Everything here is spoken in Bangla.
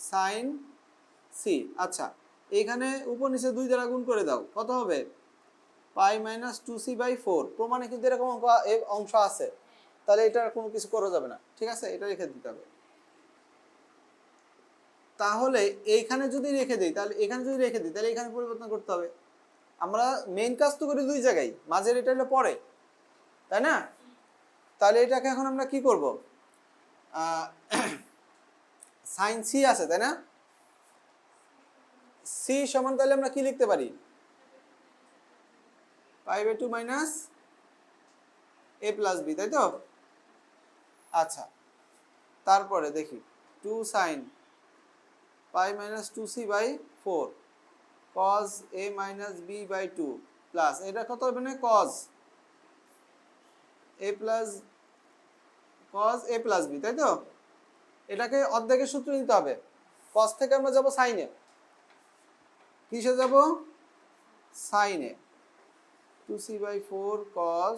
Sign C. আচ্ছা, এইখানে উপর নিচে 2 দ্বারা গুণ করে দাও, কত হবে? পাই মাইনাস 2c/4। প্রমাণে কিন্তু এরকম অংশ আছে, তাহলে এটা কোনো কিছু করা যাবে না, ঠিক আছে, এটা রেখে দিতে হবে। তাহলে এইখানে যদি রেখে দিই, তাহলে এখানে যদি রেখে দিই, তাহলে এখানে পরিবর্তন করতে হবে। আমরা মেইন কাজ তো করি 2 জায়গায়, মাঝের এটা হলো পরে, তাই না? তাহলে এটাকে এখন আমরা কি করব? সাইন সি আছে, তাই না? সি সমান তাহলে আমরা কি লিখতে পারি? π/2 মাইনাস a প্লাস বি, তাই তো? আচ্ছা, তারপরে দেখি 2 sine pi minus 2c/4 cos a minus b/2 plus এটা কত হবে না cos a প্লাস b, তাই তো? এটাকে অর্ধেকের সূত্র নিতে হবে। cos থেকে আমরা যাব সাইনে, কিসে যাব? সাইনে 2c/4 cos